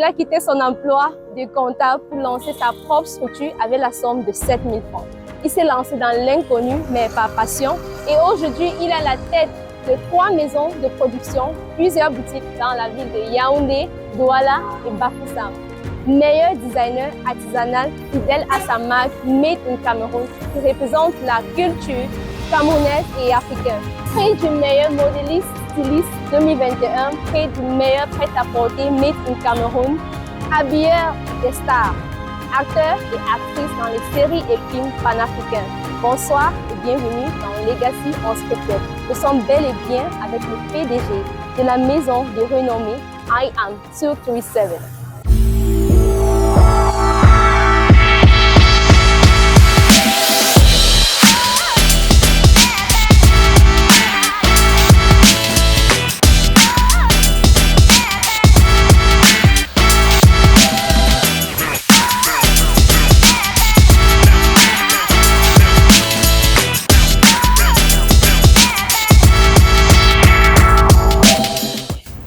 il a quitté son emploi de comptable pour lancer sa propre structure avec la somme de 7 000 francs. Il s'est lancé dans l'inconnu, mais par passion. Et aujourd'hui, il est à la tête de 3 maisons de production, plusieurs boutiques dans la ville de Yaoundé, Douala et Bafoussam. Meilleur designer artisanal fidèle à sa marque Made in Cameroun qui représente la culture camerounaise et africaine. Prix du meilleur modéliste styliste 2021, prix du meilleur prêt-à-porter Made in Cameroun, habilleur des stars, acteurs et actrices dans les séries et films panafricains. Bonsoir et bienvenue dans Legacy Unscripted. Nous sommes bel et bien avec le PDG de la maison de renommée I Am 237.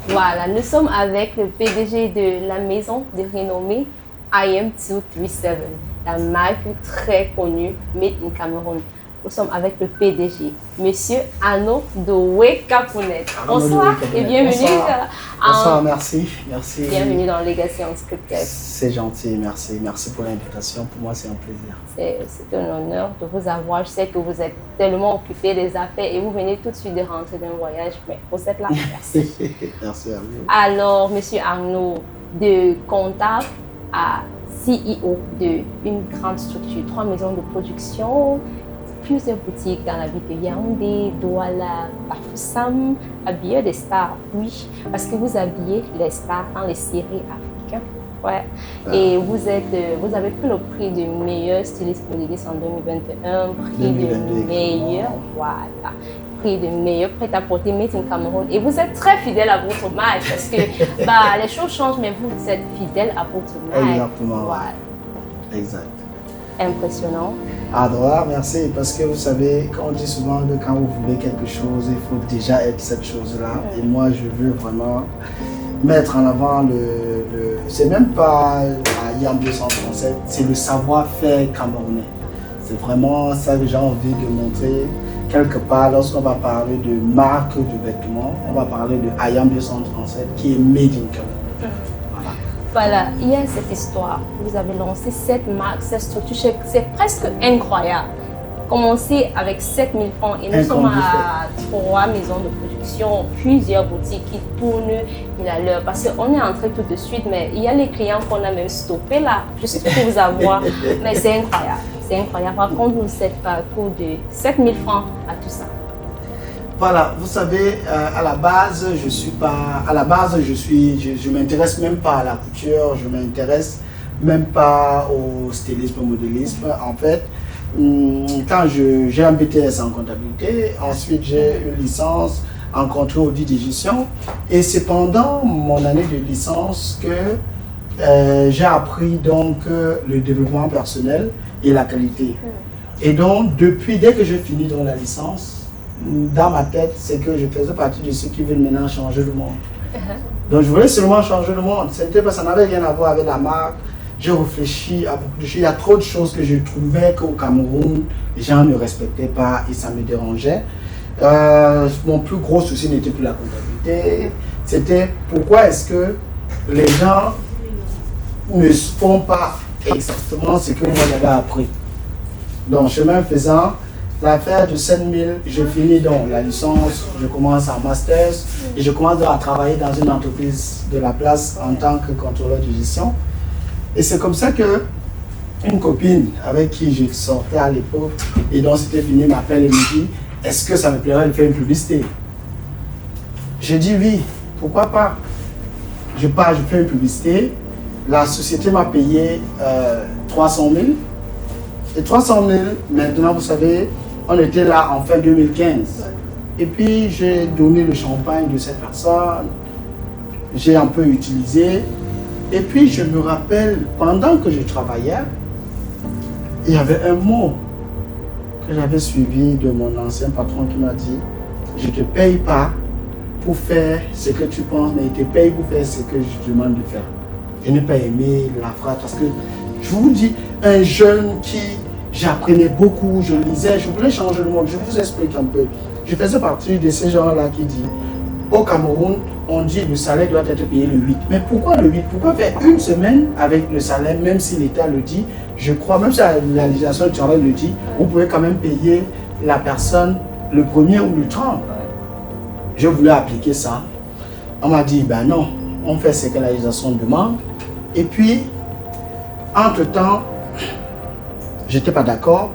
Voilà, nous sommes avec le PDG de la maison de renommée I Am 237, la marque très connue Made in Cameroun. Nous sommes avec le PDG, Monsieur Arnaud Doué Capounet. Bonsoir et bienvenue. Bonsoir, merci. Bienvenue dans Legacy Unscripted. C'est gentil, merci. Merci pour l'invitation. Pour moi, c'est un plaisir. C'est un honneur de vous avoir. Je sais que vous êtes tellement occupé des affaires et vous venez tout de suite de rentrer d'un voyage, mais vous êtes là. Merci. Merci à vous. Alors, Monsieur Arnaud, de comptable à CEO d'une grande structure, 3 maisons de production, plusieurs boutiques dans la ville de Yaoundé, Douala, Bafoussam, habilleur des stars, oui, parce que vous habillez les stars dans les séries africaines. Ouais. Et vous avez pris le prix de meilleur styliste modéliste en 2021, prix de meilleur, voilà, prix de meilleur prêt-à-porter Made in Cameroun. Et vous êtes très fidèle à votre marque parce que les choses changent, mais vous êtes fidèle à votre marque. Exactement. Voilà. Exact. Impressionnant. Adorable, merci. Parce que vous savez, on dit souvent que quand vous voulez quelque chose, il faut déjà être cette chose-là. Et moi, je veux vraiment mettre en avant c'est même pas la YAM 237, c'est le savoir-faire camerounais. C'est vraiment ça que j'ai envie de montrer quelque part. Lorsqu'on va parler de marque de vêtements, on va parler de IAM 237 qui est Made in Cameroun. Voilà, il y a cette histoire. Vous avez lancé cette marque, cette structure, c'est presque incroyable. Commencer avec 7 000 francs et nous sommes à 3 maisons de production, plusieurs boutiques qui tournent il à l'heure. Parce qu'on est entré tout de suite, mais il y a les clients qu'on a même stoppés là, juste pour vous avoir. Mais c'est incroyable, c'est incroyable. Raconte-nous cette parcours de 7 000 francs à tout ça. Voilà, vous savez, à la base, je m'intéresse même pas à la couture, je m'intéresse même pas au stylisme, au modélisme. En fait, quand j'ai un BTS en comptabilité, ensuite j'ai une licence en contrôle audit de gestion, et c'est pendant mon année de licence que j'ai appris donc le développement personnel et la qualité. Et donc, dès que j'ai fini dans la licence, dans ma tête, c'est que je faisais partie de ceux qui veulent maintenant changer le monde. Donc je voulais seulement changer le monde. Ça n'avait rien à voir avec la marque. J'ai réfléchi à beaucoup de choses. Il y a trop de choses que je trouvais qu'au Cameroun, les gens ne respectaient pas et ça me dérangeait. Mon plus gros souci n'était plus la comptabilité. C'était pourquoi est-ce que les gens ne font pas exactement ce que moi j'avais appris. Donc chemin faisant, l'affaire de 7 000, je finis donc la licence, je commence en master et je commence à travailler dans une entreprise de la place en tant que contrôleur de gestion. Et c'est comme ça que une copine avec qui je sortais à l'époque et dont c'était fini m'appelle et me dit « Est-ce que ça me plairait de faire une publicité ?» J'ai dit oui, pourquoi pas. Je fais une publicité, la société m'a payé 300 000. Et 300 000, maintenant vous savez, on était là en fin 2015. Et puis j'ai donné le champagne de cette personne, j'ai un peu utilisé. Et puis je me rappelle, pendant que je travaillais, il y avait un mot que j'avais suivi de mon ancien patron qui m'a dit « Je ne te paye pas pour faire ce que tu penses, mais je te paye pour faire ce que je te demande de faire. » Je n'ai pas aimé la phrase parce que, je vous dis, un jeune qui j'apprenais beaucoup, je lisais, je voulais changer le monde. Je vous explique un peu. Je faisais partie de ces gens-là qui disent, au Cameroun, on dit que le salaire doit être payé le 8. Mais pourquoi le 8? Pourquoi faire une semaine avec le salaire, même si l'État le dit? Je crois, même si la législation du travail le dit, vous pouvez quand même payer la personne le 1er ou le 30. Je voulais appliquer ça. On m'a dit, ben non, on fait ce que la législation demande. Et puis, entre-temps, je n'étais pas d'accord.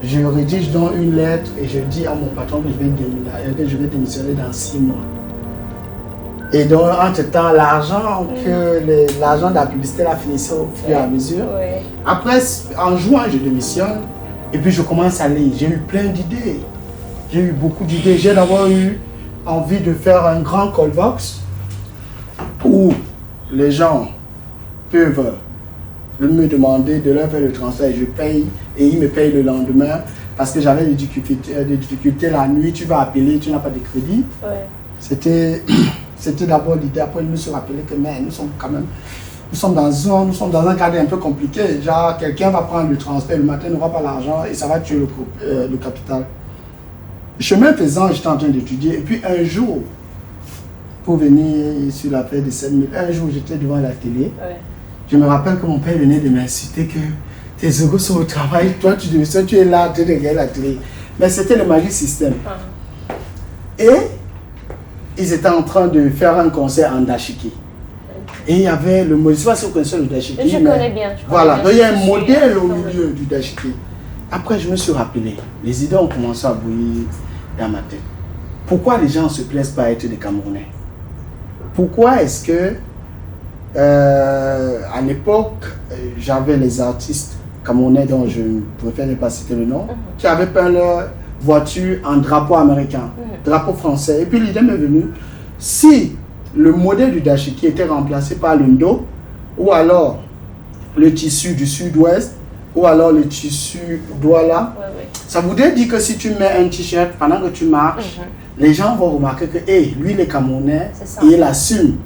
Je rédige donc une lettre et je dis à mon patron que je vais démissionner dans 6 mois. Et donc, entre-temps, l'argent de la publicité a finissé au fur et à mesure. Après, en juin, je démissionne et puis je commence à lire. J'ai eu plein d'idées. J'ai eu beaucoup d'idées. J'ai d'abord eu envie de faire un grand call box où les gens peuvent me demander de leur faire le transfert. Je paye et ils me payent le lendemain parce que j'avais des difficultés la nuit. Tu vas appeler, tu n'as pas de crédit. C'était d'abord l'idée. Après, je me suis rappelé que nous sommes dans un cadre un peu compliqué. Genre, quelqu'un va prendre le transfert le matin, n'aura pas l'argent et ça va tuer le capital. Chemin faisant, j'étais en train d'étudier. Et puis un jour, pour venir sur la paix de 7000, un jour, j'étais devant la télé. Je me rappelle que mon père venait de m'insulter que tes égos sont au travail, toi tu es là, tu es derrière la télé. Mais c'était le Magic System. Et ils étaient en train de faire un concert en dashiki. Et il y avait le modèle, je ne sais pas si vous connaissez le dashiki. Je connais bien. Voilà, donc il y a un modèle au milieu du dashiki. Après, je me suis rappelé, les idées ont commencé à bouillir dans ma tête. Pourquoi les gens ne se plaisent pas à être des Camerounais? Pourquoi est-ce que, à l'époque, j'avais les artistes camerounais dont je préfère ne pas citer le nom, qui avaient peint leur voiture en drapeau américain, drapeau français. Et puis l'idée m'est venue, si le modèle du dashiki était remplacé par l'Indo, ou alors le tissu du sud-ouest, ou alors le tissu douala, ça voudrait dire que si tu mets un t-shirt pendant que tu marches, les gens vont remarquer que lui, il est Camerounais, et il assume.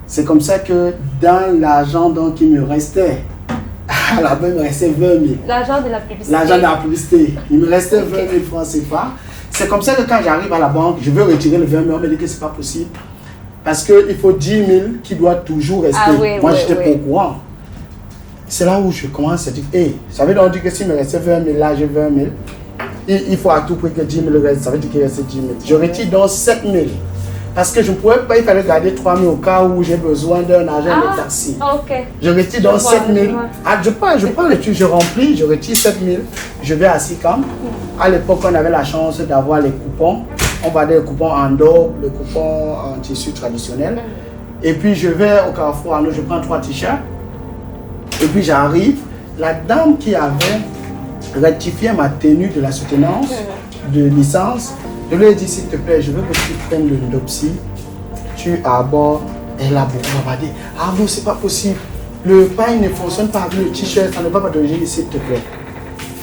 C'est comme ça que dans l'argent il me restait, à la fin, il me restait 20 000. L'argent de la publicité. L'argent de la publicité. Il me restait 20 000 francs CFA. C'est comme ça que quand j'arrive à la banque, je veux retirer le 20 000, on me dit que ce n'est pas possible. Parce qu'il faut 10 000 qui doit toujours rester. Moi, j'étais pas au courant. C'est là où je commence à dire, ça veut donc dire que s'il me restait 20 000, là j'ai 20 000. Il faut à tout prix que 10 000 reste, ça veut dire qu'il reste 10 000. Je retire donc 7 000. Parce que je ne pouvais pas, il fallait garder 3 000 au cas où j'ai besoin d'un agent de taxi. Je retire donc 7 000. Je prends le truc, je remplis, je retire 7 000. Je vais à SICAM. À l'époque, on avait la chance d'avoir les coupons. On vendait les coupons en dos, les coupons en tissu traditionnel. Et puis je vais au Carrefour, je prends 3 t-shirts. Et puis j'arrive, la dame qui avait rectifié ma tenue de la soutenance de licence, je lui ai dit, s'il te plaît, je veux que tu prennes le Ndopsi, tu abordes. Elle a beaucoup bavardé. Ah non, c'est pas possible. Le pain ne fonctionne pas avec le t-shirt, ça ne va pas te donner, s'il te plaît.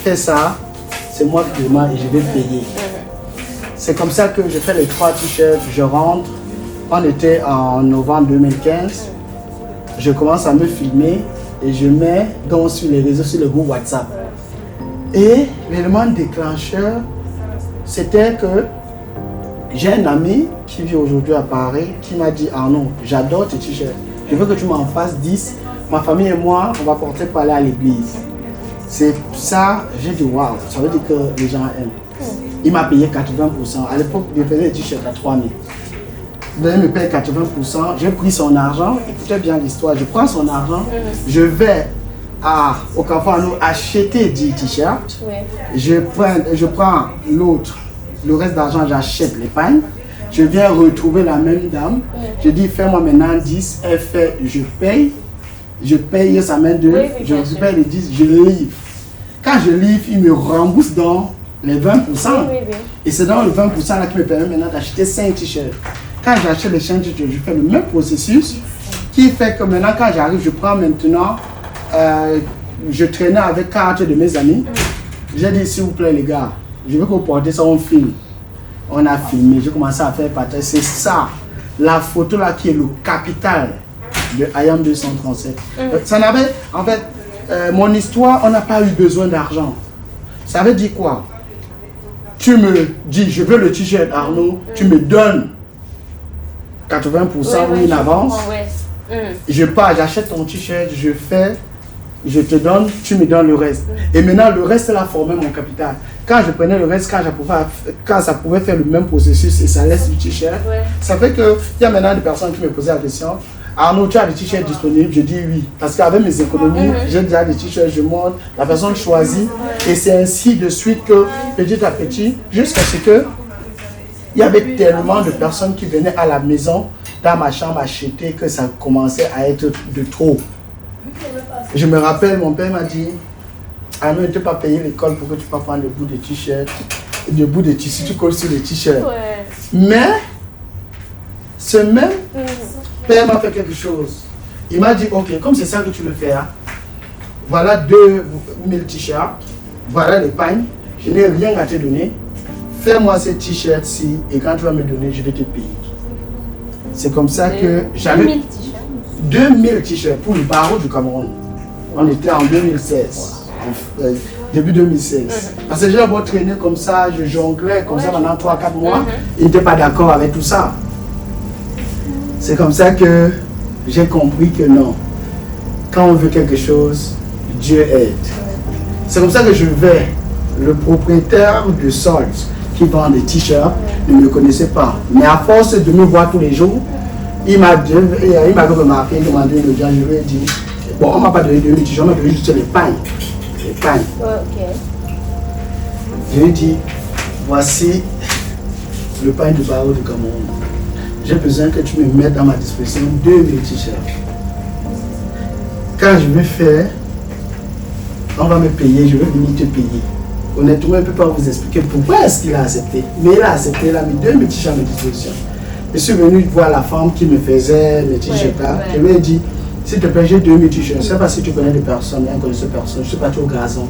Fais ça, c'est moi qui demande et je vais payer. C'est comme ça que je fais les 3 t-shirts, je rentre. On était en novembre 2015. Je commence à me filmer et je mets donc sur les réseaux, sur le groupe WhatsApp. Et l'élément déclencheur, c'était que j'ai un ami qui vit aujourd'hui à Paris qui m'a dit, ah non, j'adore tes t-shirts. Je veux que tu m'en fasses 10. Ma famille et moi, on va porter pour aller à l'église. C'est ça, j'ai dit, waouh, ça veut dire que les gens aiment. Il m'a payé 80%. À l'époque, il faisait des t-shirts à 3 000. Il me paye 80%. J'ai pris son argent. Écoutez bien l'histoire. Je prends son argent. Je vais au Carrefour acheter 10 t-shirts. Je prends l'autre. Le reste d'argent, j'achète les pagnes. Je viens retrouver la même dame. Je dis, fais-moi maintenant 10. Elle fait, je paye. Je paye sa main de. Je récupère les 10, je livre. Quand je livre, il me rembourse dans les 20%. Et c'est dans le 20% là qui me permet maintenant d'acheter 5 t-shirts. Quand j'achète les 5 t-shirts, je fais le même processus qui fait que maintenant, quand j'arrive, je prends maintenant. Je traînais avec 4 de mes amis. J'ai dit, s'il vous plaît, les gars, je veux que vous portez ça, on filme. On a filmé, j'ai commencé à faire partager. C'est ça, la photo là qui est le capital de IAM 237. Ça n'avait, en fait, mon histoire, on n'a pas eu besoin d'argent. Ça veut dire quoi? Tu me dis, je veux le t-shirt Arnaud, tu me donnes 80% ou une avance. Je pars, j'achète ton t-shirt, je fais, je te donne, tu me donnes le reste. Et maintenant, le reste, là, formait mon capital. Quand je prenais le reste, quand ça pouvait faire le même processus et ça laisse du t-shirt, ça fait qu'il y a maintenant des personnes qui me posaient la question, Arnaud, tu as des t-shirts disponibles? Je dis oui. Parce qu'avec mes économies, j'ai déjà des t-shirts, je monte, la personne choisit. Et c'est ainsi de suite que, petit à petit, jusqu'à ce que il y avait tellement de personnes qui venaient à la maison, dans ma chambre, acheter, que ça commençait à être de trop. Je me rappelle, mon père m'a dit, Arnaud, ne t'ai pas payé l'école pour que tu puisses prendre le bout de t-shirt, le bout de tissu, tu colles sur les t-shirts. Mais, ce même père m'a fait quelque chose. Il m'a dit, ok, comme c'est ça que tu veux faire, voilà 2000 t-shirts, voilà les pagnes, je n'ai rien à te donner, fais-moi ces t-shirts-ci et quand tu vas me donner, je vais te payer. C'est comme ça que j'avais 2000 t-shirts pour le barreau du Cameroun. On était en 2016, début 2016. Parce que j'ai beau traîner comme ça, je jonglais comme ça pendant 3-4 mois, il n'était pas d'accord avec tout ça. C'est comme ça que j'ai compris que non, quand on veut quelque chose, Dieu aide. C'est comme ça que je vais, le propriétaire de Salt qui vend des t-shirts ne me connaissait pas. Mais à force de me voir tous les jours, il m'a remarqué, il m'a demandé le gars, je lui ai dit, bon, on ne m'a pas donné de t-shirts, on m'a donné juste les pagnes. Les pagnes. Je lui ai dit, voici le pain du barreau du Cameroun. J'ai besoin que tu me mettes à ma disposition 2000 t-shirts. Quand je vais faire, on va me payer, je vais venir te payer. Honnêtement, je ne peux pas vous expliquer pourquoi est-ce qu'il a accepté. Mais il a accepté, il a mis 2000 t-shirts à ma disposition. Je suis venu voir la femme qui me faisait les t-shirts là. Je lui ai dit, s'il te plaît, j'ai 2000 t-shirts. Je ne sais pas si tu connais des personnes, mais je ne connais personne. Je suis parti au gazon.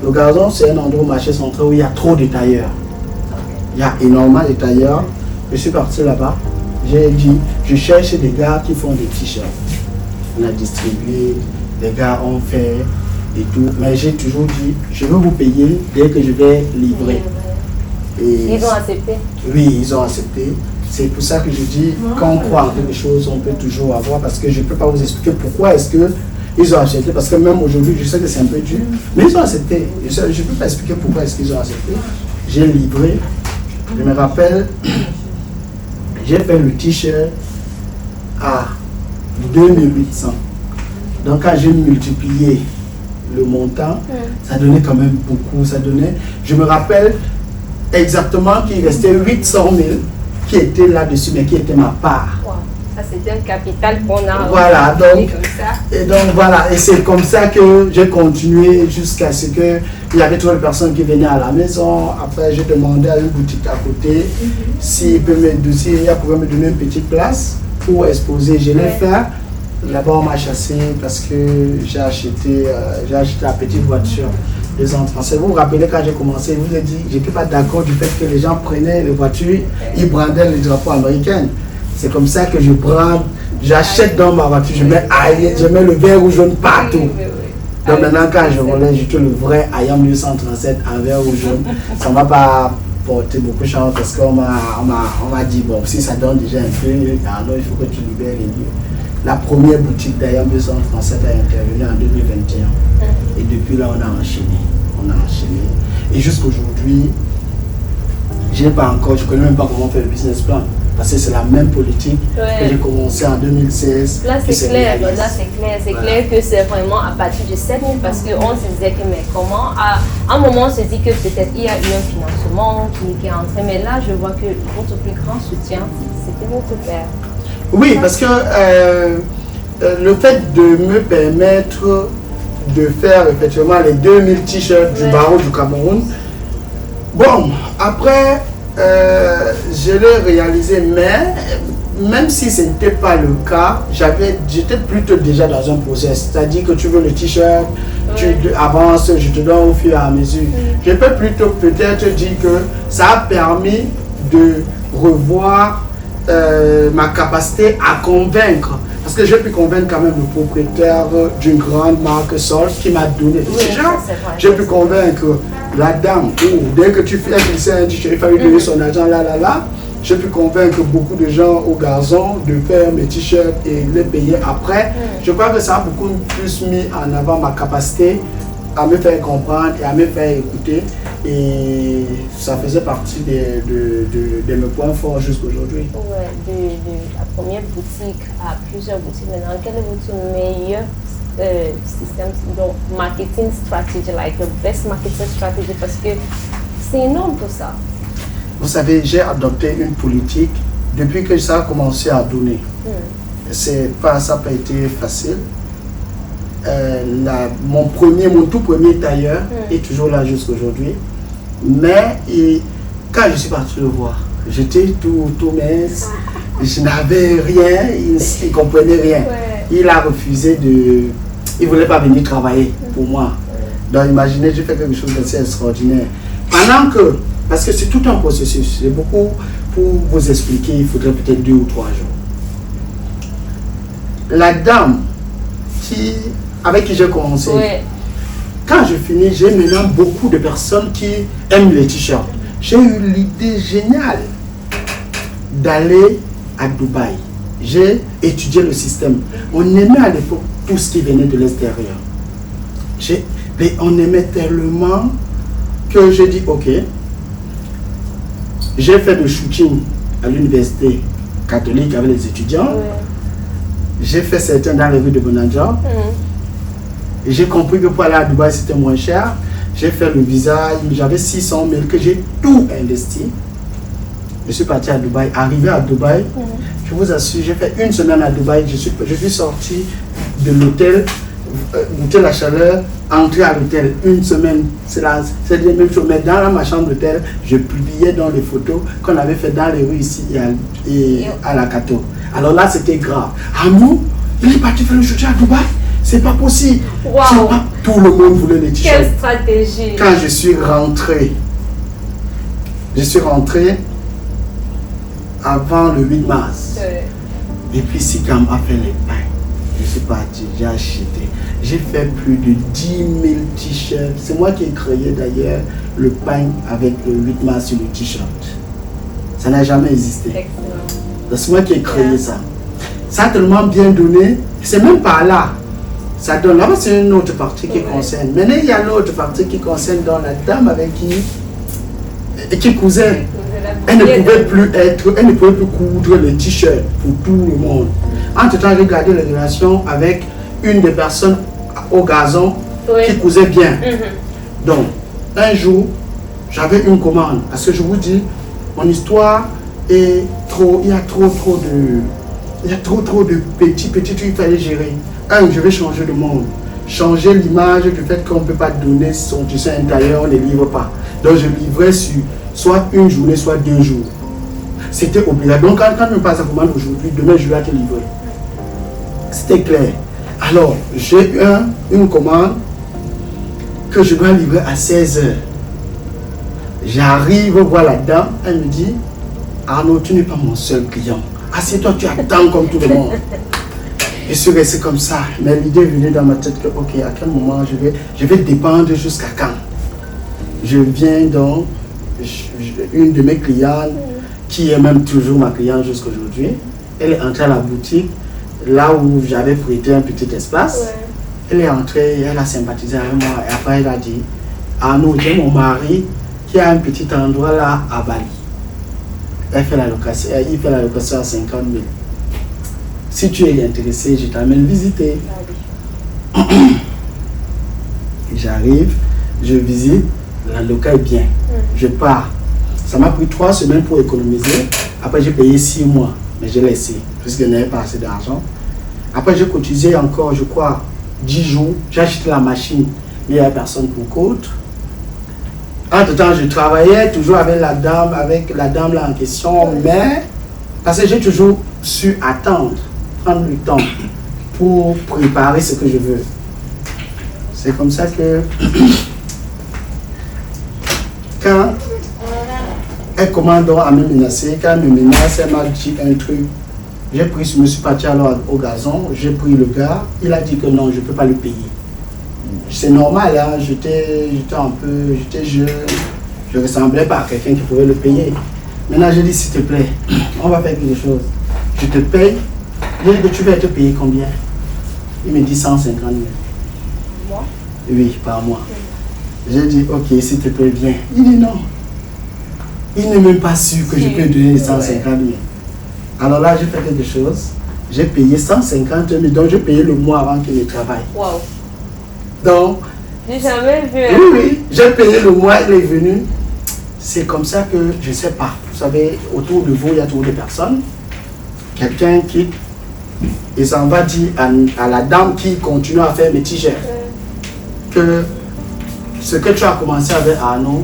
Le gazon, c'est un endroit au marché central où il y a trop de tailleurs. Il y a énormément de tailleurs. Je suis parti là-bas. J'ai dit, je cherche des gars qui font des t-shirts. On a distribué, les gars ont fait et tout. Mais j'ai toujours dit, je veux vous payer dès que je vais livrer. Et ils ont accepté? Oui, ils ont accepté. C'est pour ça que je dis, quand on croit en quelque chose, on peut toujours avoir, parce que je ne peux pas vous expliquer pourquoi est-ce qu'ils ont accepté, parce que même aujourd'hui, je sais que c'est un peu dur, mais ils ont accepté. Je ne peux pas expliquer pourquoi est-ce qu'ils ont accepté. J'ai livré, je me rappelle, j'ai fait le t-shirt à 2800. Donc quand j'ai multiplié le montant, ça donnait quand même beaucoup. Ça donnait, je me rappelle exactement qu'il restait 800 000 qui étaient là-dessus, mais qui était ma part. Wow. Ça c'était un capital qu'on a. Voilà, donc, comme ça. Et donc voilà, et c'est comme ça que j'ai continué jusqu'à ce que il y avait trop de personnes qui venaient à la maison. Après, j'ai demandé à une boutique à côté s'il pouvait me donner une petite place pour exposer. Je l'ai fait. Là-bas, on m'a chassé parce que j'ai acheté la petite voiture des enfants. Vous vous rappelez quand j'ai commencé, je vous ai dit, je n'étais pas d'accord du fait que les gens prenaient les voitures, ils brandaient les drapeaux américains. C'est comme ça que je brande, j'achète dans ma voiture, je mets le vert ou jaune partout. Donc maintenant, quand je relève, j'ai tout le vrai IAM 237 en vert ou jaune. Ça ne m'a pas porté beaucoup de chance parce qu'on m'a dit, bon, si ça donne déjà un peu, alors il faut que tu libères les lieux. La première boutique d'IAM 237 a intervenu en 2021. Et depuis là, on a enchaîné. Et jusqu'aujourd'hui, je ne connais même pas comment faire le business plan. Parce que c'est la même politique que j'ai commencé en 2016. Là, c'est clair. C'est clair que c'est vraiment à partir de 7 000 parce qu'on se disait que, mais comment, à un moment, on se dit que peut-être il y a eu un financement qui est entré. Mais là, je vois que votre plus grand soutien, c'était votre père. Oui, parce que le fait de me permettre de faire effectivement les 2000 t-shirts du barreau du Cameroun, bon, après, je l'ai réalisé, mais même si ce n'était pas le cas, j'étais plutôt déjà dans un process. C'est-à-dire que tu veux le t-shirt, tu avances, je te donne au fur et à mesure. Je peux plutôt peut-être dire que ça a permis de revoir ma capacité à convaincre. Parce que j'ai pu convaincre quand même le propriétaire d'une grande marque Sol qui m'a donné des t-shirts. J'ai pu convaincre la dame, dès que tu fais un t-shirt, il fallait donner son argent là. J'ai pu convaincre beaucoup de gens au gazon de faire mes t-shirts et les payer après. Je crois que ça a beaucoup plus mis en avant ma capacité à me faire comprendre et à me faire écouter. Et ça faisait partie de mes points forts jusqu'aujourd'hui. Ouais, de la première boutique à plusieurs boutiques maintenant, quel est votre meilleur système, donc marketing strategy, like the best marketing strategy, parce que c'est énorme tout ça. Vous savez, j'ai adopté une politique depuis que ça a commencé à donner. Ça n'a pas été facile. Mon tout premier tailleur est toujours là jusqu'aujourd'hui. Mais quand je suis parti le voir, j'étais tout mince, je n'avais rien, il ne comprenait rien. Il a refusé il ne voulait pas venir travailler pour moi. Donc imaginez, j'ai fait quelque chose d'assez extraordinaire. Pendant que, parce que c'est tout un processus, c'est beaucoup pour vous expliquer, il faudrait peut-être 2 ou 3 jours. La dame avec qui j'ai commencé, quand je finis, j'ai maintenant beaucoup de personnes qui aiment les t-shirts. J'ai eu l'idée géniale d'aller à Dubaï. J'ai étudié le système. On aimait à l'époque tout ce qui venait de l'extérieur. On aimait tellement que j'ai dit ok. J'ai fait le shooting à l'université catholique avec les étudiants. J'ai fait certains dans les rues de Bonadja. J'ai compris que pour aller à Dubaï c'était moins cher. J'ai fait le visa, j'avais 600 000 que j'ai tout investi. Je suis parti à Dubaï. Arrivé à Dubaï, je vous assure, j'ai fait 1 semaine à Dubaï. Je suis sorti de l'hôtel, goûter la chaleur, entrer à l'hôtel. 1 semaine, c'est la même chose. Mais dans ma chambre d'hôtel, je publiais dans les photos qu'on avait fait dans les rues ici et à la Cato. Alors là, c'était grave. Amou, il est parti faire le shooting à Dubaï. C'est pas possible. Wow. Tout le monde voulait les t-shirts. Quelle stratégie. Quand je suis rentré avant le 8 mars. Et puis Sikam a fait les pains. Je suis parti, j'ai acheté. J'ai fait plus de 10 000 t-shirts. C'est moi qui ai créé d'ailleurs le pain avec le 8 mars sur le t-shirt. Ça n'a jamais existé. C'est moi qui ai créé ça. Ça a tellement bien donné. C'est même pas là. Ça donne. Là-bas, c'est une autre partie qui concerne. Maintenant, il y a l'autre partie qui concerne dans la dame avec qui cousait. Elle ne pouvait plus coudre les t-shirts pour tout le monde. Entre-temps, j'ai gardé les relations avec une des personnes au gazon qui cousait bien. Donc, un jour, j'avais une commande. Parce que je vous dis, mon histoire est trop, il y a trop de petits trucs qu'il fallait gérer. Je vais changer de monde. Changer l'image du fait qu'on ne peut pas donner son tissu intérieur, on ne livre pas. Donc je livrais sur soit 1 journée, soit 2 jours. C'était obligatoire. Donc quand je me passe la commande aujourd'hui, demain je vais te livrer. C'était clair. Alors j'ai une commande que je dois livrer à 16h. J'arrive voir la dame, elle me dit, Arnaud, tu n'es pas mon seul client. Assieds-toi, tu attends comme tout le monde. Je suis resté comme ça, mais l'idée venait dans ma tête que, ok, à quel moment je vais dépendre jusqu'à quand. Je viens donc, une de mes clientes, qui est même toujours ma cliente jusqu'aujourd'hui, elle est entrée à la boutique, là où j'avais prêté un petit espace. Elle est entrée, elle a sympathisé avec moi, et après elle a dit, Arnaud, j'ai mon mari qui a un petit endroit là à Bali. Il fait la location à 50 000. Si tu es intéressé, je t'amène visiter. J'arrive, je visite, le local est bien. Je pars. Ça m'a pris 3 semaines pour économiser. Après, j'ai payé 6 mois, mais j'ai laissé, puisque je n'avais pas assez d'argent. Après, j'ai cotisé encore, je crois, 10 jours. J'ai acheté la machine, mais il n'y avait personne pour coudre. Entre-temps, je travaillais toujours avec la dame là en question, mais parce que j'ai toujours su attendre, prendre le temps pour préparer ce que je veux. C'est comme ça que quand elle commence à me menacer, quand elle me menace, elle m'a dit un truc Je me suis parti alors au gazon, j'ai pris le gars, il a dit que non, je ne peux pas le payer. C'est normal, hein, j'étais jeune, je ne ressemblais pas à quelqu'un qui pouvait le payer. Maintenant, je dis, s'il te plaît, on va faire quelque chose. Je te paye, je dis que tu vas te payer combien? Il me dit 150 000. Moi? Oui, par mois. J'ai dit, ok, s'il te plaît, viens. Il dit non. Il n'est même pas sûr que je peux donner 150 000. Alors là, j'ai fait quelque chose. J'ai payé 150 000, donc j'ai payé le mois avant qu'il ne travaille. Wow. Donc, j'ai jamais vu. Oui, j'ai payé le mois, il est venu. C'est comme ça que, je ne sais pas, vous savez, autour de vous, il y a toujours des personnes. Quelqu'un quitte et s'en va dire à la dame qui continue à faire mes t-shirts que ce que tu as commencé avec Arnaud,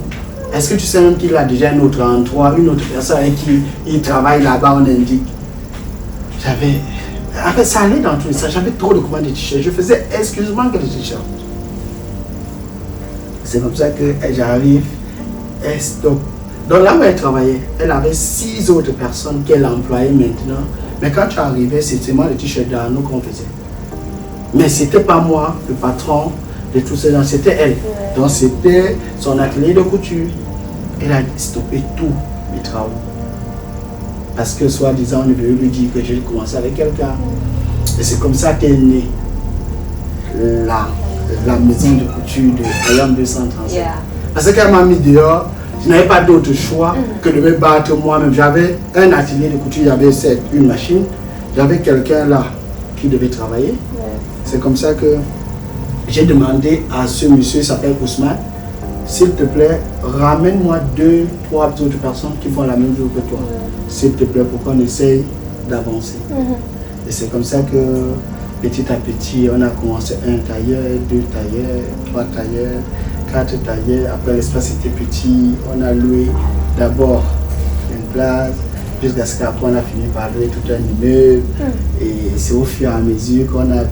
est-ce que tu sais même qu'il a déjà un autre endroit, une autre personne avec qui il travaille là-bas, on indique. En fait, ça allait dans tous les sens. J'avais trop de commandes de t-shirts. Je faisais exclusivement que des t-shirts. C'est comme ça que j'arrive. Donc là où elle travaillait, elle avait 6 autres personnes qu'elle employait maintenant. Mais quand tu arrivais, c'était moi le t-shirt d'Arnaud qu'on faisait. Mais c'était pas moi, le patron de tous ces gens, c'était elle. Donc c'était son atelier de couture. Elle a stoppé tous mes travaux. Parce que soi-disant, on veut lui dire que j'ai commencé avec quelqu'un. Et c'est comme ça qu'est née la maison de couture de Ayam 237. Parce qu'elle m'a mis dehors, je n'avais pas d'autre choix que de me battre moi-même. J'avais un atelier de couture, il y avait une machine, j'avais quelqu'un là qui devait travailler. C'est comme ça que j'ai demandé à ce monsieur, il s'appelle Ousmane, s'il te plaît, ramène-moi 2, 3 autres personnes qui font la même chose que toi. S'il te plaît, pour qu'on essaye d'avancer. Et c'est comme ça que petit à petit, on a commencé 1 tailleur, 2 tailleurs, 3 tailleurs, 4 tailleurs. Après, l'espace était petit, on a loué d'abord une place, jusqu'à ce qu'après on a fini par louer tout un immeuble. Et c'est au fur et à mesure qu'on a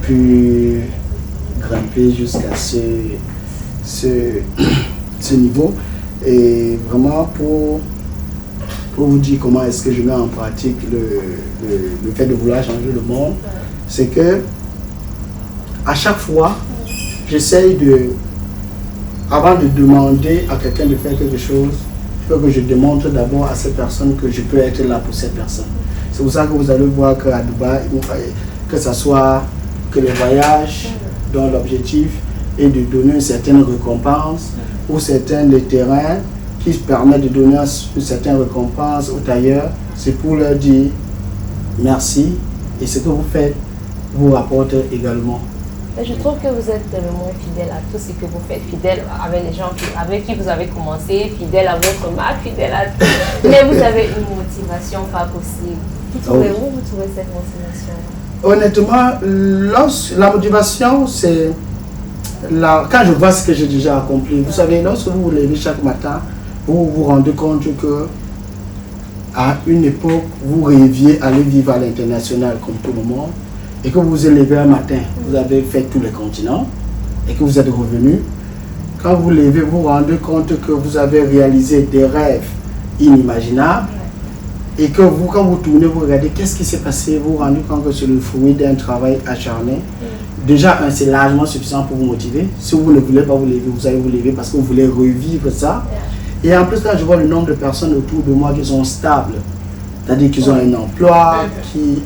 pu grimper jusqu'à ce niveau. Et vraiment pour vous dire comment est-ce que je mets en pratique le fait de vouloir changer le monde, c'est que à chaque fois, j'essaye avant de demander à quelqu'un de faire quelque chose, il faut que je démontre d'abord à cette personne que je peux être là pour cette personne. C'est pour ça que vous allez voir qu'à Dubaï, que ce soit que les voyages dont l'objectif est de donner une certaine récompense ou certains des terrains qui permettent de donner une certaine récompense aux tailleurs, c'est pour leur dire merci et ce que vous faites vous rapporte également. Je trouve que vous êtes le moins fidèle à tout ce que vous faites, fidèle avec les gens avec qui vous avez commencé, fidèle à votre marque, fidèle à tout. Mais vous avez une motivation pas possible. Où vous trouvez cette motivation? Honnêtement, la motivation, c'est quand je vois ce que j'ai déjà accompli. Vous savez, lorsque vous vous levez chaque matin, vous vous rendez compte que à une époque, vous rêviez aller vivre à l'international comme tout le monde, et que vous vous êtes levé un matin, vous avez fait tous les continents, et que vous êtes revenu. Quand vous levez, vous vous rendez compte que vous avez réalisé des rêves inimaginables, et que vous, quand vous tournez, vous regardez qu'est-ce qui s'est passé, vous vous rendez compte que c'est le fruit d'un travail acharné. Déjà, c'est largement suffisant pour vous motiver. Si vous ne voulez pas vous lever, vous allez vous lever parce que vous voulez revivre ça. Et en plus, quand je vois le nombre de personnes autour de moi qui sont stables, c'est-à-dire qu'ils ont un emploi, qui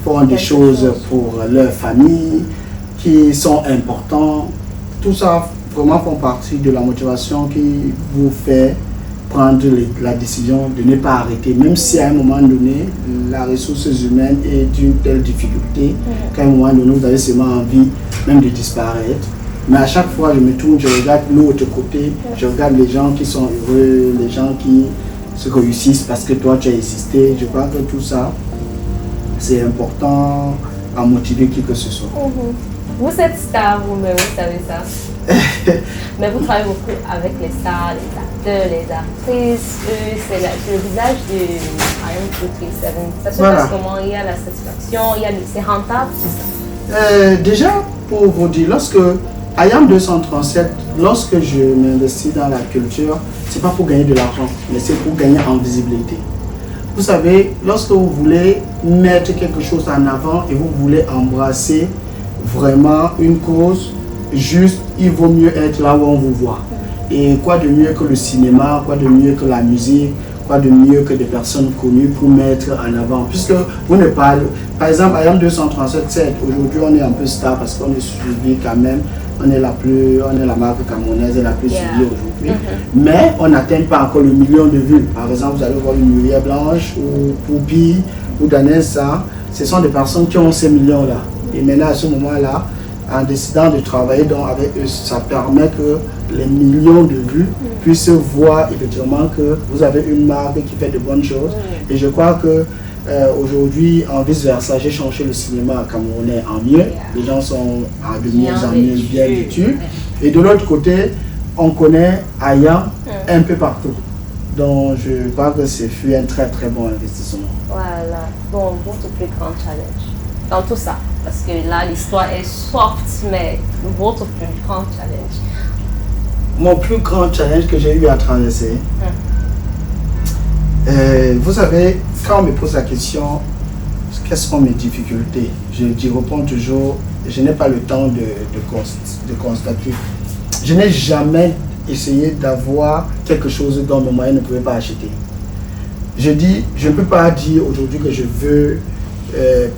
font des choses pour leur famille, qui sont importants, tout ça vraiment font partie de la motivation qui vous fait prendre la décision de ne pas arrêter, même si à un moment donné, la ressource humaine est d'une telle difficulté qu'à un moment donné, vous avez seulement envie même de disparaître. Mais à chaque fois, je me tourne, je regarde l'autre côté, je regarde les gens qui sont heureux, les gens qui se réussissent parce que toi, tu as existé. Je crois que tout ça, c'est important à motiver qui que ce soit. Vous êtes star, vous-même, vous savez ça. Mais vous travaillez beaucoup avec les stars, les acteurs, les actrices. C'est le visage de Ayam 237. Ça se passe comment? Il y a la satisfaction, c'est rentable, tout ça. Déjà, pour vous dire, lorsque Ayam 237, lorsque je m'investis dans la culture, c'est pas pour gagner de l'argent, mais c'est pour gagner en visibilité. Vous savez, lorsque vous voulez mettre quelque chose en avant et vous voulez embrasser vraiment une cause, juste, il vaut mieux être là où on vous voit. Et quoi de mieux que le cinéma, quoi de mieux que la musique, quoi de mieux que des personnes connues pour mettre en avant. Puisque vous ne parlez, par exemple, IAM 237, aujourd'hui on est un peu star parce qu'on est suivi quand même. On est la marque camerounaise la plus suivie aujourd'hui. Mais on n'atteint pas encore le million de vues. Par exemple, vous allez voir une Muriel Blanche ou Poupi ou Danessa. Ce sont des personnes qui ont ces millions-là. Et maintenant, à ce moment-là, en décidant de travailler avec eux, ça permet que les millions de vues puissent voir effectivement que vous avez une marque qui fait de bonnes choses. Et je crois que aujourd'hui, en vice-versa, j'ai changé le cinéma camerounais en mieux. Les gens sont de mieux en mieux bien vêtus. Et de l'autre côté, on connaît Aya un peu partout. Donc je crois que ce fut un très très bon investissement. Voilà. Bon, votre plus grand challenge dans tout ça, parce que là l'histoire est soft, mais votre plus grand challenge. Mon plus grand challenge que j'ai eu à traverser, vous savez, quand on me pose la question, quelles sont mes difficultés, je réponds toujours, je n'ai pas le temps de constater. Je n'ai jamais essayé d'avoir quelque chose dont mes moyens ne pouvaient pas acheter. Je dis, je ne peux pas dire aujourd'hui que je veux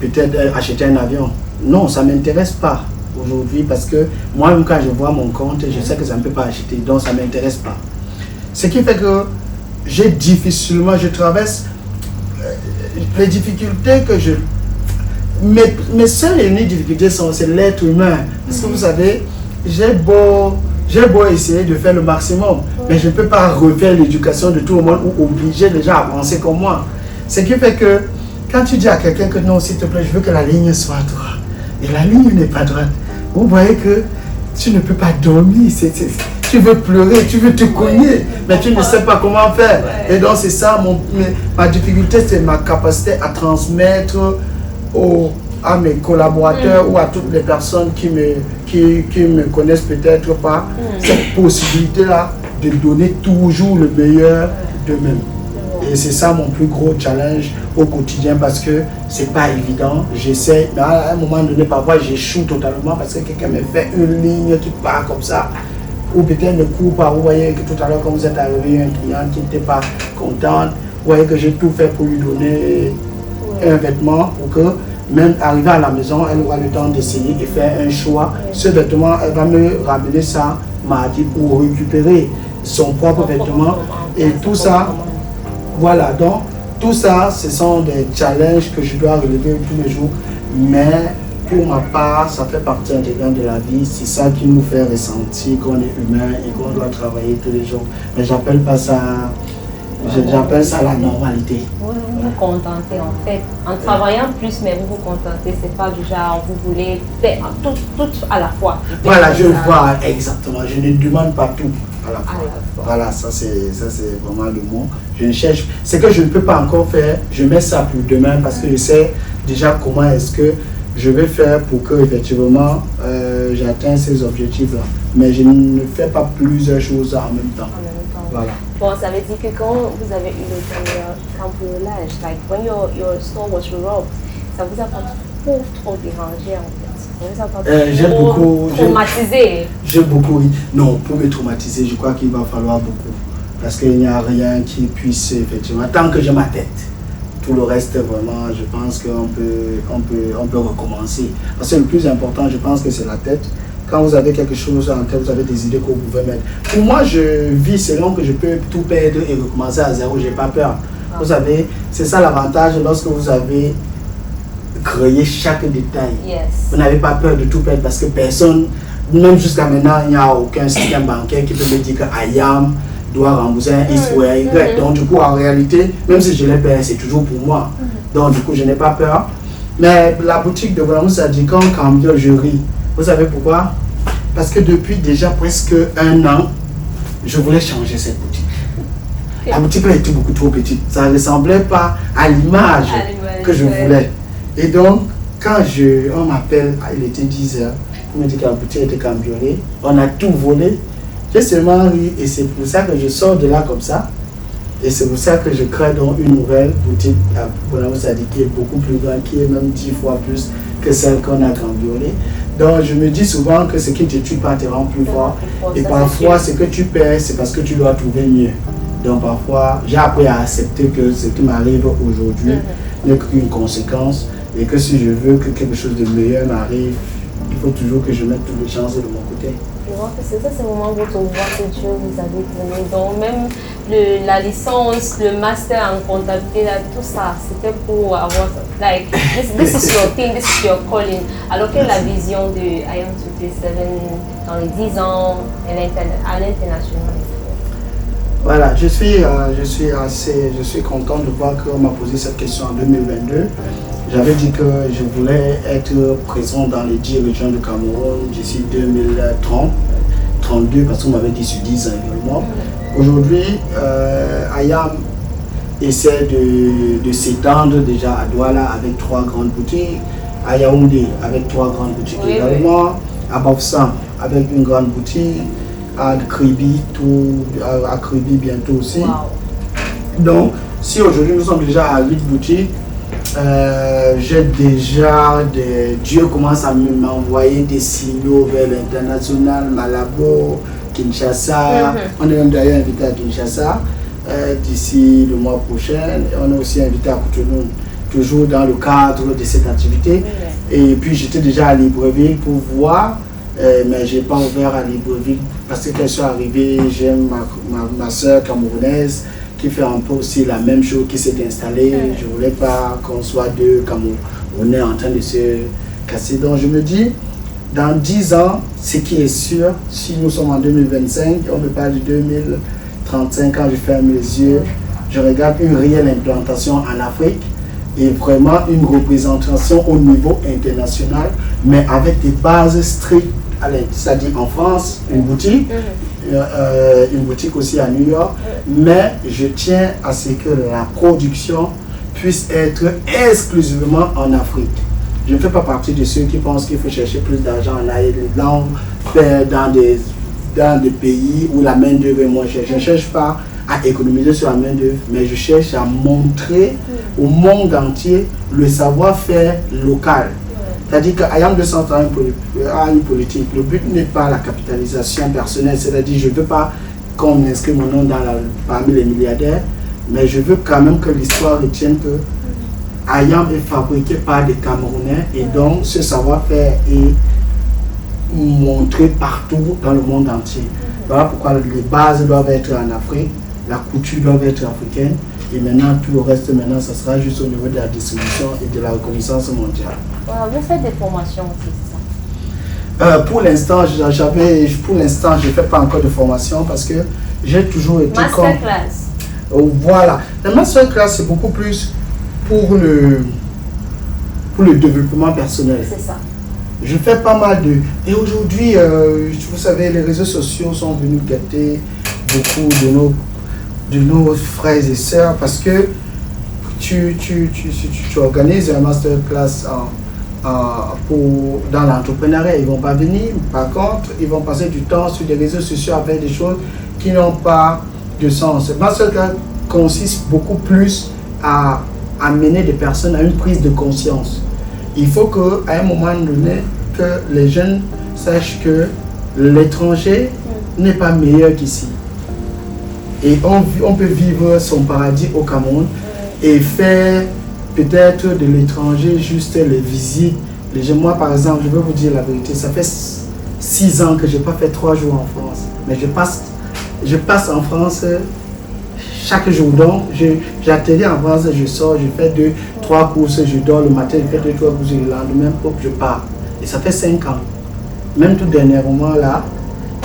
peut-être acheter un avion. Non, ça ne m'intéresse pas aujourd'hui parce que moi-même quand je vois mon compte, je sais que ça ne peut pas acheter, donc ça ne m'intéresse pas. Ce qui fait que j'ai difficilement, je traverse les difficultés que je... Mes seules et uniques difficultés c'est l'être humain. Parce que vous savez, j'ai beau essayer de faire le maximum, mais je ne peux pas refaire l'éducation de tout le monde ou obliger les gens à penser comme moi. Ce qui fait que quand tu dis à quelqu'un que non, s'il te plaît, je veux que la ligne soit droite, et la ligne n'est pas droite, vous voyez que tu ne peux pas dormir, tu veux pleurer, tu veux te cogner, mais tu ne sais pas comment faire. Et donc c'est ça, ma difficulté, c'est ma capacité à transmettre à mes collaborateurs ou à toutes les personnes qui me connaissent peut-être pas, cette possibilité-là de donner toujours le meilleur d'eux-mêmes. Et c'est ça mon plus gros challenge au quotidien parce que c'est pas évident. J'essaie, mais à un moment donné, parfois j'échoue totalement parce que quelqu'un me fait une ligne qui part comme ça. Ou peut-être ne court pas. Vous voyez que tout à l'heure, quand vous êtes arrivé, un client qui n'était pas content, vous voyez que j'ai tout fait pour lui donner un vêtement pour que même arrivé à la maison, elle aura le temps d'essayer et faire un choix. Ce vêtement, elle va me ramener ça mardi pour récupérer son propre vêtement. Et tout ça, voilà, donc tout ça, ce sont des challenges que je dois relever tous les jours. Mais pour ma part, ça fait partie intégrante de la vie. C'est ça qui nous fait ressentir qu'on est humain et qu'on doit travailler tous les jours. Mais j'appelle pas ça... J'appelle ça la normalité. Vous vous contentez en fait. En travaillant plus, mais vous vous contentez. C'est pas du genre, vous voulez faire tout à la fois. Voilà, je vois exactement. Je ne demande pas tout à la fois. Voilà, ça c'est vraiment le mot. Je ne cherche. Ce que je ne peux pas encore faire, je mets ça pour demain parce que je sais déjà comment est-ce que je vais faire pour que effectivement j'atteigne ces objectifs-là. Mais je ne fais pas plusieurs choses en même temps. Voilà. Bon, ça veut dire que quand vous avez eu le cambriolage, like when your store was robbed, ça vous a pas trop dérangé en fait? Ça vous a pas j'ai beaucoup traumatisé? J'ai beaucoup, non, pour me traumatiser, je crois qu'il va falloir beaucoup. Parce qu'il n'y a rien qui puisse effectivement, tant que j'ai ma tête, tout le reste vraiment, je pense qu'on peut recommencer. Parce que le plus important, je pense que c'est la tête. Quand vous avez quelque chose en tête, vous avez des idées que vous pouvez mettre. Pour moi, je vis selon que je peux tout perdre et recommencer à zéro, je n'ai pas peur. Vous savez, c'est ça l'avantage lorsque vous avez créé chaque détail. Vous n'avez pas peur de tout perdre parce que personne, même jusqu'à maintenant, il n'y a aucun système bancaire qui peut me dire que IAM doit rembourser un X ou un Y. Donc du coup, en réalité, même si je l'ai payé, c'est toujours pour moi. Donc du coup, je n'ai pas peur. Mais la boutique de Vraiment, ça dit quand on cambriole, je ris. Vous savez pourquoi? Parce que depuis déjà presque 1 an, je voulais changer cette boutique. La boutique là était beaucoup trop petite. Ça ne ressemblait pas à l'image que je voulais. Et donc, quand on m'appelle, il était 10h, on me dit que la boutique était cambriolée, on a tout volé. J'ai seulement ri et c'est pour ça que je sors de là comme ça. Et c'est pour ça que je crée donc une nouvelle boutique à Bonamo Sadi qui est beaucoup plus grande, qui est même 10 fois plus que celle qu'on a cambriolée. Donc je me dis souvent que ce qui te tue pas te rend plus fort. Et parfois ce que tu perds, c'est parce que tu dois trouver mieux. Donc parfois, j'ai appris à accepter que ce qui m'arrive aujourd'hui n'est qu'une conséquence. Et que si je veux que quelque chose de meilleur m'arrive, il faut toujours que je mette toutes les chances de mon côté. Je vois que c'est ça, c'est vraiment votre voie que Dieu vous avez donné. Donc même la licence, le master en comptabilité, là, tout ça, c'était pour avoir, like, this is your thing, this is your calling. Alors que la vision de I Am 237 dans les 10 ans à l'international. Voilà, je suis content de voir qu'on m'a posé cette question en 2022. J'avais dit que je voulais être présent dans les 10 régions du Cameroun d'ici 2030, 32 parce qu'on m'avait dit sur 10 ans également. Aujourd'hui, Ayam essaie de s'étendre déjà à Douala avec 3 grandes boutiques, à Yaoundé avec 3 grandes boutiques également, à Bafoussam avec une grande boutique, à Kribi bientôt aussi. Wow. Donc, si aujourd'hui nous sommes déjà à 8 boutiques, j'ai déjà Dieu commence à m'envoyer des signaux vers l'international, Malabo, Kinshasa. On est même d'ailleurs invité à Kinshasa d'ici le mois prochain. Et on est aussi invité à Cotonou, toujours dans le cadre de cette activité. Et puis j'étais déjà à Libreville pour voir, mais je n'ai pas ouvert à Libreville parce que quand je suis arrivé, j'ai ma soeur camerounaise qui fait un peu aussi la même chose, qui s'est installée. Je ne voulais pas qu'on soit deux Camerounais en train de se casser. Donc je me dis, dans 10 ans, ce qui est sûr, si nous sommes en 2025, on me parle de 2035, quand je ferme les yeux, je regarde une réelle implantation en Afrique et vraiment une représentation au niveau international, mais avec des bases strictes, c'est-à-dire en France, une boutique aussi à New York, mais je tiens à ce que la production puisse être exclusivement en Afrique. Je ne fais pas partie de ceux qui pensent qu'il faut chercher plus d'argent en Aïe-Land, dans des pays où la main-d'œuvre est moins chère. Je ne cherche pas à économiser sur la main-d'œuvre, mais je cherche à montrer au monde entier le savoir-faire local. C'est-à-dire qu'à Ayam 230 a une politique. Le but n'est pas la capitalisation personnelle, c'est-à-dire je ne veux pas qu'on inscrive mon nom parmi les milliardaires, mais je veux quand même que l'histoire retienne que Ayam est fabriqué par des Camerounais et donc ce savoir-faire est montré partout dans le monde entier. Voilà pourquoi les bases doivent être en Afrique, la couture doit être africaine et maintenant tout le reste, ça sera juste au niveau de la distribution et de la reconnaissance mondiale. Vous faites des formations aussi, c'est ça? Pour l'instant, je ne fais pas encore de formation parce que j'ai toujours été Masterclass. Voilà. La masterclass, c'est beaucoup plus pour le développement personnel. C'est ça. Je fais pas mal de... Et aujourd'hui, vous savez, les réseaux sociaux sont venus gâter beaucoup de nos frères et sœurs parce que tu organises un masterclass dans l'entrepreneuriat, ils ne vont pas venir. Par contre, ils vont passer du temps sur les réseaux sociaux avec des choses qui n'ont pas de sens. Le masterclass consiste beaucoup plus à amener des personnes à une prise de conscience. Il faut qu'à un moment donné, que les jeunes sachent que l'étranger n'est pas meilleur qu'ici. Et on peut vivre son paradis au Cameroun et faire peut-être de l'étranger juste les visites. Moi, par exemple, je vais vous dire la vérité, ça fait 6 ans que je n'ai pas fait 3 jours en France. Mais je passe en France chaque jour. Donc, j'atterris en France, je sors, je fais 2-3 courses, je dors le matin, je fais 2-3 courses le lendemain, hop, je pars. Et ça fait 5 ans. Même tout dernièrement là,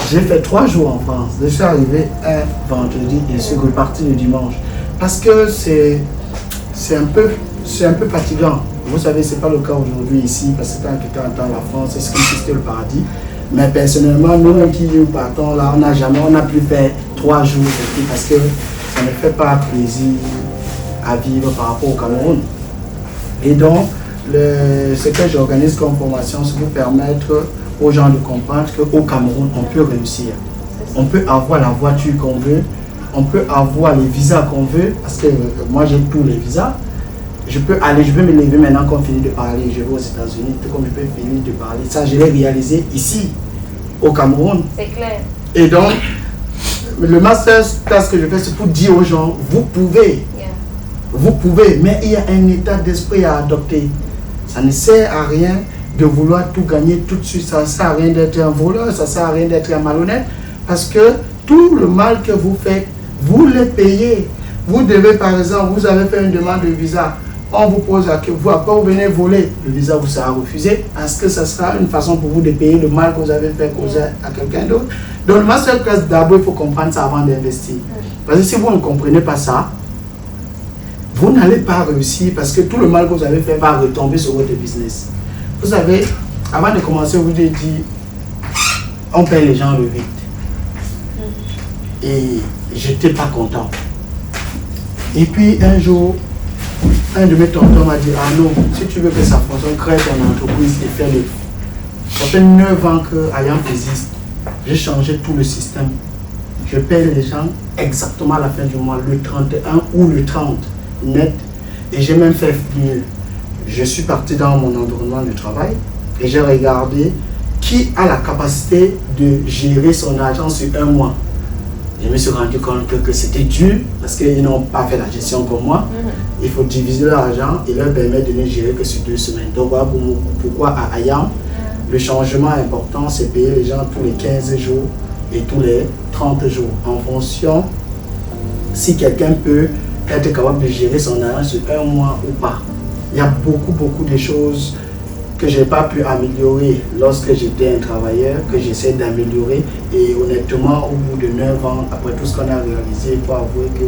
j'ai fait 3 jours en France. Je suis arrivé un vendredi et je suis reparti le dimanche. Parce que c'est un peu fatigant. Vous savez, ce n'est pas le cas aujourd'hui ici, parce que quand quelqu'un entend la France, c'est ce qui c'était le paradis. Mais personnellement, nous qui partons là, on n'a plus fait 3 jours parce que ça ne fait pas plaisir à vivre par rapport au Cameroun. Et donc, ce que j'organise comme formation, c'est pour permettre aux gens de comprendre qu'au Cameroun, on peut réussir. On peut avoir la voiture qu'on veut, on peut avoir les visas qu'on veut, parce que moi j'ai tous les visas. Je peux me lever maintenant qu'on finit de parler, je vais aux États-Unis, tout comme je peux finir de parler. Ça, je l'ai réalisé ici, au Cameroun. C'est clair. Et donc, le master class que je fais, c'est pour dire aux gens, vous pouvez. Vous pouvez, mais il y a un état d'esprit à adopter. Ça ne sert à rien de vouloir tout gagner tout de suite. Ça ne sert à rien d'être un voleur, ça ne sert à rien d'être un malhonnête. Parce que tout le mal que vous faites, vous le payez. Vous devez, par exemple, vous avez fait une demande de visa. On vous pose à que vous, après vous venez voler, le visa vous sera refusé. Est-ce que ça sera une façon pour vous de payer le mal que vous avez fait causer à quelqu'un d'autre? Donc, le masterclass, d'abord, il faut comprendre ça avant d'investir. Parce que si vous ne comprenez pas ça, vous n'allez pas réussir parce que tout le mal que vous avez fait va retomber sur votre business. Vous savez, avant de commencer, vous avez dit, on paye les gens le vite. Et j'étais pas content. Et puis un jour, un de mes tontons m'a dit, ah non, si tu veux que ça fonctionne, crée ton entreprise et fais-le. Ça fait 9 ans que Ayam existe. J'ai changé tout le système. Je paye les gens exactement à la fin du mois, le 31 ou le 30 net. Et j'ai même fait mieux. Je suis parti dans mon environnement de travail et j'ai regardé qui a la capacité de gérer son argent sur un mois. Je me suis rendu compte que c'était dur parce qu'ils n'ont pas fait la gestion comme moi. Il faut diviser leur argent et leur permettre de ne gérer que sur 2 semaines. Donc voilà pourquoi à Ayam, le changement important, c'est payer les gens tous les 15 jours et tous les 30 jours en fonction si quelqu'un peut être capable de gérer son argent sur un mois ou pas. Il y a beaucoup de choses que je n'ai pas pu améliorer lorsque j'étais un travailleur, que j'essaie d'améliorer. Et honnêtement, au bout de 9 ans, après tout ce qu'on a réalisé, il faut avouer que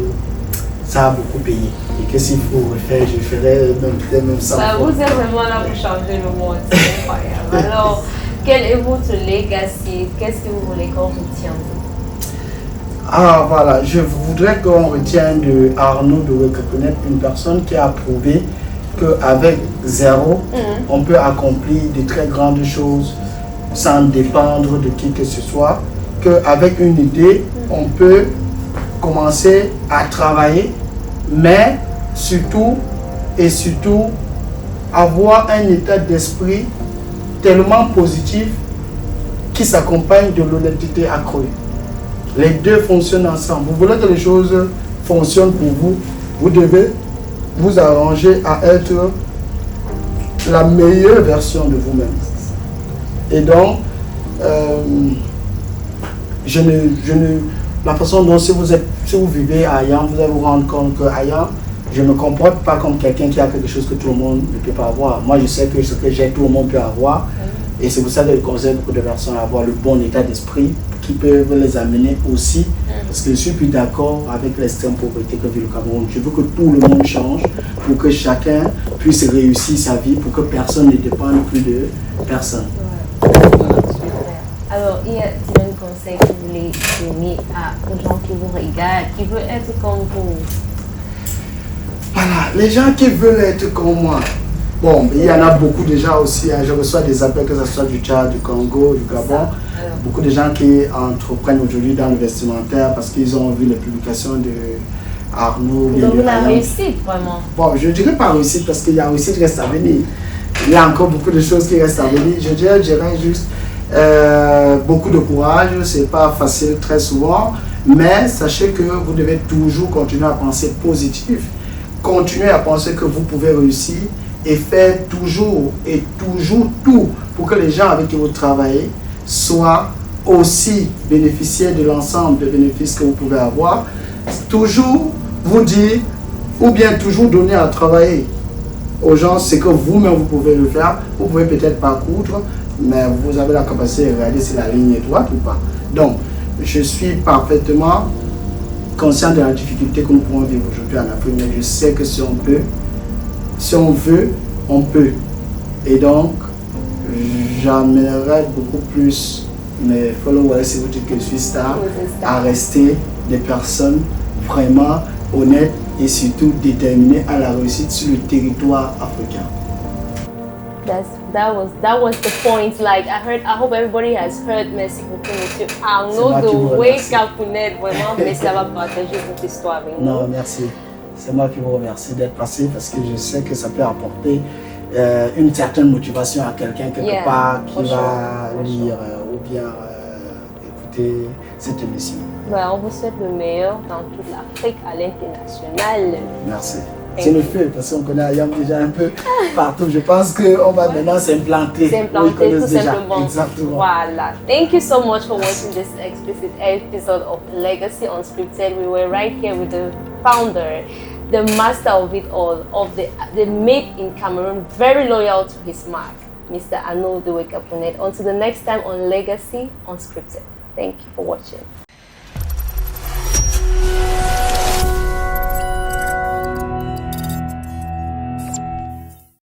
ça a beaucoup payé. Et que s'il faut refaire, je ferai même ça. Bah, vous êtes vraiment là pour changer le monde, c'est incroyable. Alors, quel est votre legacy? Qu'est-ce que vous voulez qu'on retienne? Ah voilà, je voudrais qu'on retienne de Arnaud de reconnaître une personne qui a prouvé qu'avec zéro, on peut accomplir de très grandes choses sans dépendre de qui que ce soit. Qu'avec une idée, on peut commencer à travailler, mais surtout avoir un état d'esprit tellement positif qui s'accompagne de l'honnêteté accrue. Les deux fonctionnent ensemble. Vous voulez que les choses fonctionnent pour vous, vous devez vous arranger à être la meilleure version de vous-même. Et donc, la façon dont si vous vivez à Ayam, vous allez vous rendre compte que Ayam, je ne me comporte pas comme quelqu'un qui a quelque chose que tout le monde ne peut pas avoir. Moi, je sais que ce que j'ai, tout le monde peut avoir. Et c'est pour ça que je conseille beaucoup de personnes à avoir le bon état d'esprit qui peuvent les amener aussi. Parce que je suis plus d'accord avec l'extrême pauvreté que vit le Cameroun. Je veux que tout le monde change pour que chacun puisse réussir sa vie, pour que personne ne dépende plus de personne. Alors, il y a un conseil que vous voulez donner aux gens qui vous regardent, qui veulent être comme vous? Voilà, les gens qui veulent être comme moi. Bon, il y en a beaucoup déjà aussi. Hein. Je reçois des appels, que ce soit du Tchad, du Congo, du Gabon. Beaucoup de gens qui entreprennent aujourd'hui dans le vestimentaire parce qu'ils ont vu les publications de Arnaud. Donc, la réussite, vraiment. Bon, je ne dirais pas réussite parce qu'il y a réussite qui reste à venir. Il y a encore beaucoup de choses qui restent à venir. Je dirais juste beaucoup de courage. Ce n'est pas facile très souvent. Mais sachez que vous devez toujours continuer à penser positif. Continuez à penser que vous pouvez réussir. Et faire toujours tout pour que les gens avec qui vous travaillez soient aussi bénéficiaires de l'ensemble des bénéfices que vous pouvez avoir. Toujours vous dire, ou bien toujours donner à travailler aux gens ce que vous-même vous pouvez le faire. Vous pouvez peut-être pas coudre, mais vous avez la capacité de regarder si la ligne est droite ou pas. Donc, je suis parfaitement conscient de la difficulté que nous pouvons vivre aujourd'hui en Afrique, mais je sais que si on peut, si on veut, on peut. Et donc, j'amènerai beaucoup plus mes followers, si vous dites que je suis star, à rester des personnes vraiment honnêtes et surtout déterminées à la réussite sur le territoire africain. That was the point. Like I hope everybody has heard. Merci beaucoup, Monsieur Arnaud C'est moi qui vous de remercie. Wekapunet. Vraiment, merci d'avoir partagé cette histoire avec nous. Non, merci. C'est moi qui vous remercie d'être passé parce que je sais que ça peut apporter une certaine motivation à quelqu'un quelque part qui va lire ou bien écouter cette émission. Ben, on vous souhaite le meilleur dans toute l'Afrique à l'international. Merci. C'est le feu parce qu'on connaît Ayam déjà un peu partout. Je pense qu'on va maintenant s'implanter. S'implanter tout déjà. simplement. Exactement. Voilà. Thank you so much for watching this explicit episode of Legacy Unscripted. We were right here with the founder, the master of it all, of the made in Cameroon, very loyal to his mark, Mr. Arnaud de Wekapunet. Until the next time on Legacy Unscripted. Thank you for watching.